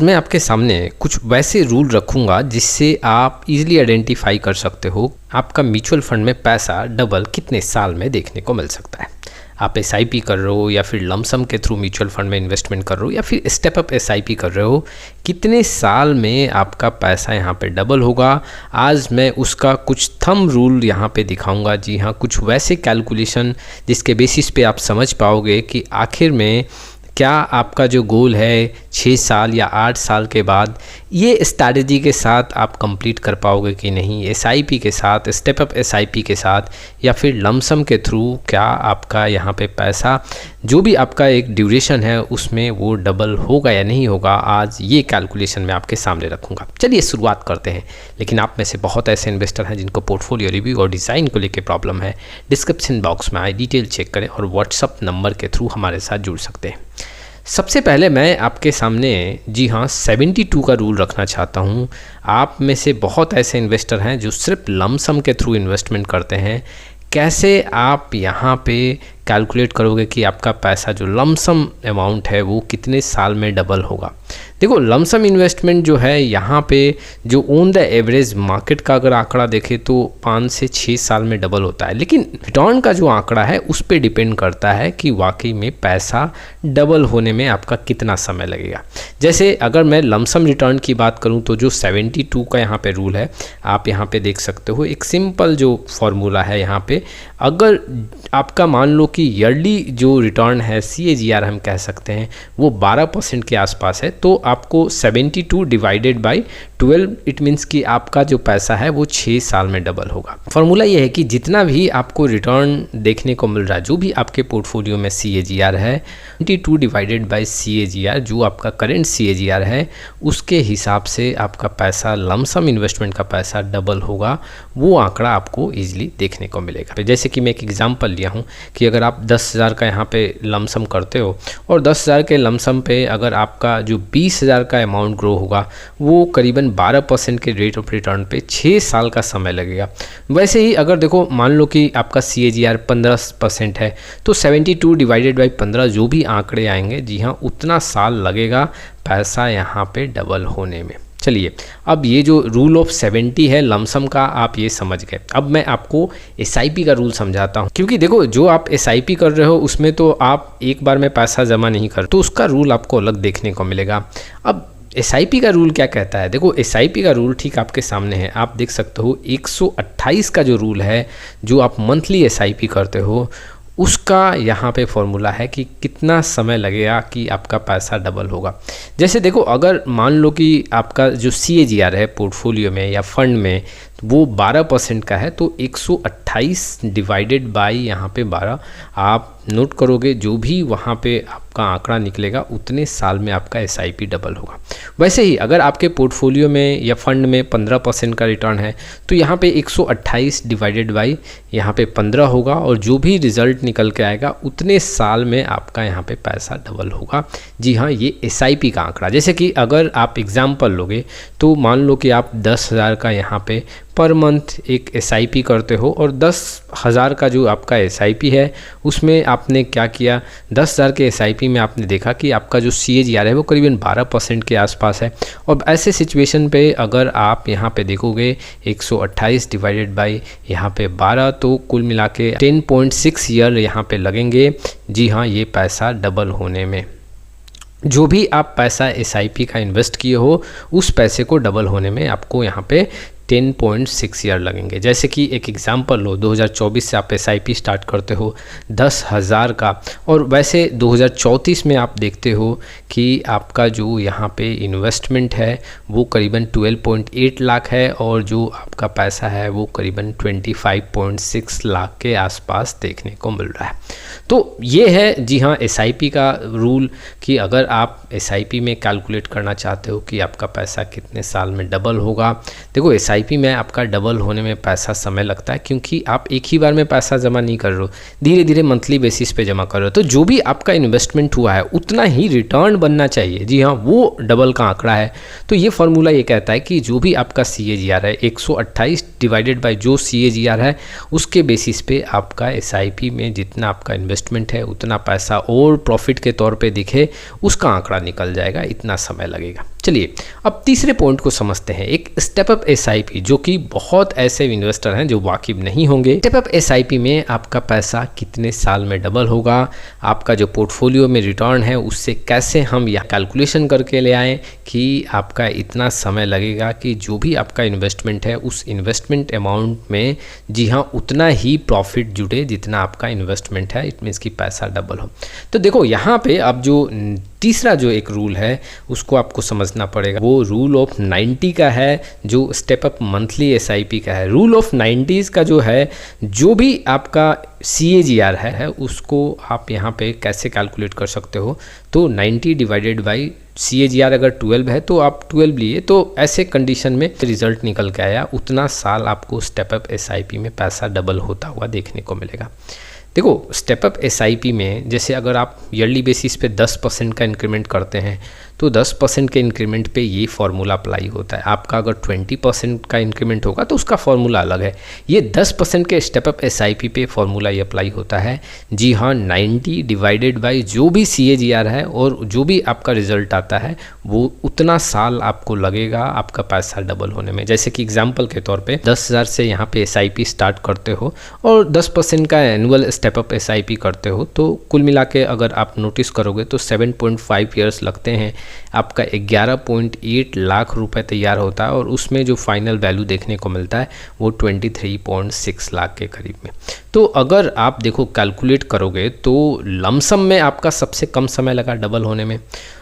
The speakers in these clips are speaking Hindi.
आज मैं आपके सामने कुछ वैसे रूल रखूंगा जिससे आप इजीली आइडेंटिफाई कर सकते हो आपका म्यूचुअल फंड में पैसा डबल कितने साल में देखने को मिल सकता है। आप एसआईपी कर रहे हो या फिर लमसम के थ्रू म्यूचुअल फंड में इन्वेस्टमेंट कर रहे हो या फिर स्टेप अप एसआईपी कर रहे हो, कितने साल में आपका पैसा यहाँ पे डबल होगा। आज मैं उसका कुछ थंब रूल यहाँ पे दिखाऊंगा। जी हाँ, कुछ वैसे कैलकुलेशन जिसके बेसिस पे आप समझ पाओगे कि आखिर में क्या आपका जो गोल है 6 साल या 8 साल के बाद ये स्ट्रैटेजी के साथ आप कंप्लीट कर पाओगे कि नहीं, एसआईपी के साथ, स्टेप अप एसआईपी के साथ या फिर लमसम के थ्रू क्या आपका यहाँ पे पैसा जो भी आपका एक ड्यूरेशन है उसमें वो डबल होगा या नहीं होगा। आज ये कैलकुलेशन मैं आपके सामने रखूँगा। चलिए शुरुआत करते हैं। लेकिन आप में से बहुत ऐसे इन्वेस्टर हैं जिनको पोर्टफोलियो रिव्यू और डिज़ाइन को लेकर प्रॉब्लम है। डिस्क्रिप्शन बॉक्स में आए डिटेल चेक करें और व्हाट्सअप नंबर के थ्रू हमारे साथ जुड़ सकते हैं। सबसे पहले मैं आपके सामने जी हाँ 72 का रूल रखना चाहता हूँ। आप में से बहुत ऐसे इन्वेस्टर हैं जो सिर्फ लमसम के थ्रू इन्वेस्टमेंट करते हैं। कैसे आप यहाँ पे कैलकुलेट करोगे कि आपका पैसा जो लमसम अमाउंट है वो कितने साल में डबल होगा। देखो, लमसम इन्वेस्टमेंट जो है यहाँ पे जो ऑन द एवरेज मार्केट का अगर आंकड़ा देखें तो 5 से 6 साल में डबल होता है, लेकिन रिटर्न का जो आंकड़ा है उस पर डिपेंड करता है कि वाकई में पैसा डबल होने में आपका कितना समय लगेगा। जैसे अगर मैं लमसम रिटर्न की बात करूँ तो जो 72 का यहाँ पे रूल है आप यहाँ पे देख सकते हो। एक सिंपल जो फॉर्मूला है यहाँ पे, अगर आपका मान लो कि ईयरली जो रिटर्न है CAGR हम कह सकते हैं वो 12% के आसपास है, तो आपको 72 डिवाइडेड बाई 12 इट मीन्स कि आपका जो पैसा है वो 6 साल में डबल होगा। फॉर्मूला ये है कि जितना भी आपको रिटर्न देखने को मिल रहा है, जो भी आपके पोर्टफोलियो में CAGR है 22 डिवाइडेड बाई CAGR जो आपका करेंट CAGR है उसके हिसाब से आपका पैसा लमसम इन्वेस्टमेंट का पैसा डबल होगा। वो आंकड़ा आपको ईजिली देखने को मिलेगा। जैसे कि मैं एक एग्जांपल लिया हूँ कि अगर आप 10,000 का यहाँ पे लमसम करते हो और 10,000 के लमसम पे अगर आपका जो 20,000 का अमाउंट ग्रो होगा वो करीबन 12% के रेट ऑफ रिटर्न पे 6 साल का समय लगेगा। वैसे ही अगर देखो मान लो कि आपका CAGR 15% है तो 72 डिवाइडेड बाई 15 जो भी आंकड़े आएंगे, जी हाँ, उतना साल लगेगा पैसा यहाँ पे डबल होने में। चलिए, अब ये जो रूल ऑफ 70 है लमसम का आप ये समझ गए। अब मैं आपको एसआईपी का रूल समझाता हूँ, क्योंकि देखो जो आप एसआईपी कर रहे हो उसमें तो आप एक बार में पैसा जमा नहीं कर, तो उसका रूल आपको अलग देखने को मिलेगा। अब एसआईपी का रूल क्या कहता है? देखो, एसआईपी का रूल ठीक आपके सामने है, आप देख सकते हो। 128 का जो रूल है जो आप मंथली एसआईपी करते हो उसका यहाँ पे फॉर्मूला है कि कितना समय लगेगा कि आपका पैसा डबल होगा। जैसे देखो, अगर मान लो कि आपका जो CAGR है पोर्टफोलियो में या फंड में वो 12% का है, तो 128 डिवाइडेड बाई यहाँ पे 12 आप नोट करोगे, जो भी वहाँ पे आपका आंकड़ा निकलेगा उतने साल में आपका एसआईपी डबल होगा। वैसे ही अगर आपके पोर्टफोलियो में या फंड में 15% का रिटर्न है तो यहाँ पे 128 डिवाइडेड बाई यहाँ पे 15 होगा और जो भी रिजल्ट निकल के आएगा उतने साल में आपका यहाँ पे पैसा डबल होगा। जी हाँ, ये एसआईपी का आंकड़ा। जैसे कि अगर आप एग्जाम्पल लोगे तो मान लो कि आप 10,000 का यहाँ पे पर मंथ एक एसआईपी करते हो और 10,000 का जो आपका एसआईपी है उसमें आपने क्या किया, 10,000 के एसआईपी में आपने देखा कि आपका जो CAGR है वो करीबन 12% के आसपास है। और ऐसे सिचुएशन पे अगर आप यहाँ पे देखोगे 128 डिवाइडेड बाई यहाँ पे 12 तो कुल मिला के 10.6 ईयर यहाँ पे लगेंगे। जी हाँ, ये पैसा डबल होने में। जो भी आप पैसा एसआईपी का इन्वेस्ट किए हो उस पैसे को डबल होने में आपको यहाँ पे 10.6 ईयर लगेंगे। जैसे कि एक एग्जांपल लो, 2024 से आप एसआईपी स्टार्ट करते हो 10,000 का और वैसे 2034 में आप देखते हो कि आपका जो यहाँ पे इन्वेस्टमेंट है वो करीबन 12.8 लाख है और जो आपका पैसा है वो करीबन 25.6 लाख के आसपास देखने को मिल रहा है। तो ये है जी हाँ एसआईपी का रूल कि अगर आप एसआईपी में कैलकुलेट करना चाहते हो कि आपका पैसा कितने साल में डबल होगा। देखो, एसआईपी में आपका डबल होने में पैसा समय लगता है क्योंकि आप एक ही बार में पैसा जमा नहीं कर रहे हो, धीरे धीरे मंथली बेसिस पे जमा कर रहे हो। तो जो भी आपका इन्वेस्टमेंट हुआ है उतना ही रिटर्न बनना चाहिए। जी हाँ, वो डबल का आंकड़ा है। तो ये फॉर्मूला ये कहता है कि जो भी आपका CAGR है 128 डिवाइडेड बाई जो CAGR है उसके बेसिस पे आपका एसआईपी में जितना आपका इन्वेस्टमेंट है उतना पैसा और प्रॉफिट के तौर पे दिखे उसका आंकड़ा निकल जाएगा। इतना समय लगेगा। चलिए अब तीसरे पॉइंट को समझते हैं, एक स्टेप अप एसआईपी, जो कि बहुत ऐसे इन्वेस्टर हैं जो वाकिफ नहीं होंगे। स्टेप अप एसआईपी में आपका पैसा कितने साल में डबल होगा, आपका जो पोर्टफोलियो में रिटर्न है उससे कैसे हम यह कैलकुलेशन करके ले आएँ कि आपका इतना समय लगेगा कि जो भी आपका इन्वेस्टमेंट है उस इन्वेस्टमेंट अमाउंट में जी हाँ उतना ही प्रॉफिट जुटे जितना आपका इन्वेस्टमेंट है, इट मीन्स कि पैसा डबल हो। तो देखो यहाँ पे अब जो तीसरा जो एक रूल है उसको आपको समझना पड़ेगा, वो रूल ऑफ 90 का है जो स्टेप अप मंथली एसआईपी का है। रूल ऑफ 90s का जो है, जो भी आपका CAGR है उसको आप यहाँ पे कैसे कैलकुलेट कर सकते हो, तो 90 डिवाइडेड बाई CAGR अगर 12 है तो आप 12 लिए, तो ऐसे कंडीशन में रिजल्ट निकल के आया, उतना साल आपको स्टेप अप एसआईपी में पैसा डबल होता हुआ देखने को मिलेगा। देखो स्टेप अप एसआईपी में जैसे अगर आप ईयरली बेसिस पे 10% का इंक्रीमेंट करते हैं तो 10% के इंक्रीमेंट पे ये फार्मूला अप्लाई होता है। आपका अगर 20% का इंक्रीमेंट होगा तो उसका फार्मूला अलग है। ये 10% के स्टेप अप एसआईपी पे फार्मूला ये अप्लाई होता है। जी हाँ, 90 डिवाइडेड बाई जो भी CAGR है और जो भी आपका रिजल्ट आता है वो उतना साल आपको लगेगा आपका पैसा डबल होने में। जैसे कि एग्जाम्पल के तौर पर 10,000 से यहाँ पे एसआईपी स्टार्ट करते हो और 10% का एनुअल स्टेप अप एसआईपी करते हो तो कुल मिला के अगर आप नोटिस करोगे तो 7.5 ईयर्स लगते हैं, आपका 11.8 लाख रुपए तैयार होता है और उसमें जो फाइनल वैल्यू देखने को मिलता है वो 23.6 लाख के करीब में। तो अगर आप देखो कैलकुलेट करोगे तो लमसम में आपका सबसे कम समय लगा डबल होने में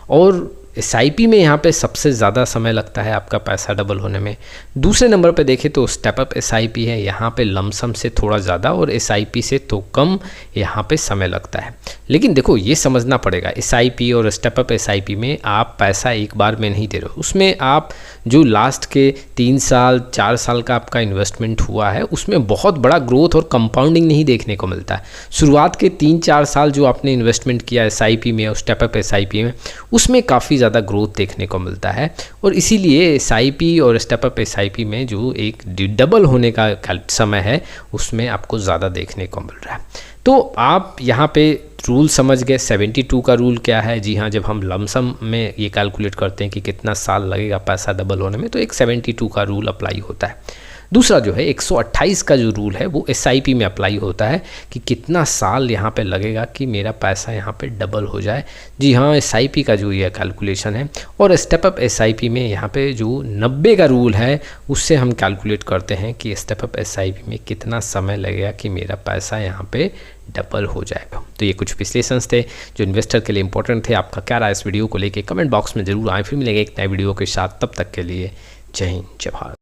और एसआईपी में यहाँ पे सबसे ज़्यादा समय लगता है आपका पैसा डबल होने में। दूसरे नंबर पे देखें तो स्टेप अप एसआईपी है, यहाँ पे लमसम से थोड़ा ज़्यादा और एसआईपी से तो कम यहाँ पे समय लगता है। लेकिन देखो ये समझना पड़ेगा, एसआईपी और स्टेप अप एसआईपी में आप पैसा एक बार में नहीं दे रहे हो, उसमें आप जो लास्ट के 3 साल 4 साल का आपका इन्वेस्टमेंट हुआ है उसमें बहुत बड़ा ग्रोथ और कंपाउंडिंग नहीं देखने को मिलता है। शुरुआत के 3-4 साल जो आपने इन्वेस्टमेंट किया एसआईपी में और स्टेप अप एसआईपी में उसमें काफ़ी ज़्यादा ग्रोथ देखने को मिलता है और इसीलिए एसआईपी और स्टेप अप एसआईपी में जो एक डबल होने का समय है उसमें आपको ज़्यादा देखने को मिल रहा है। तो आप यहाँ पे रूल समझ गए। 72 का रूल क्या है, जी हाँ, जब हम लमसम में ये कैलकुलेट करते हैं कि कितना साल लगेगा पैसा डबल होने में तो एक 72 का रूल अप्लाई होता है। दूसरा जो है 128 का जो रूल है वो एसआईपी में अप्लाई होता है कि कितना साल यहाँ पे लगेगा कि मेरा पैसा यहाँ पे डबल हो जाए। जी हाँ, एसआईपी का जो ये कैलकुलेशन है और स्टेप अप एसआईपी में यहाँ पे जो 90 का रूल है उससे हम कैलकुलेट करते हैं कि स्टेप अप एसआईपी में कितना समय लगेगा कि मेरा पैसा यहाँ पे डबल हो जाएगा। तो ये कुछ विश्लेषण थे जो इन्वेस्टर के लिए इंपॉर्टेंट थे। आपका क्या राय इस वीडियो को लेके कमेंट बॉक्स में जरूर आए। फिर मिलेंगे एक नए वीडियो के साथ, तब तक के लिए जय हिंद जय भारत।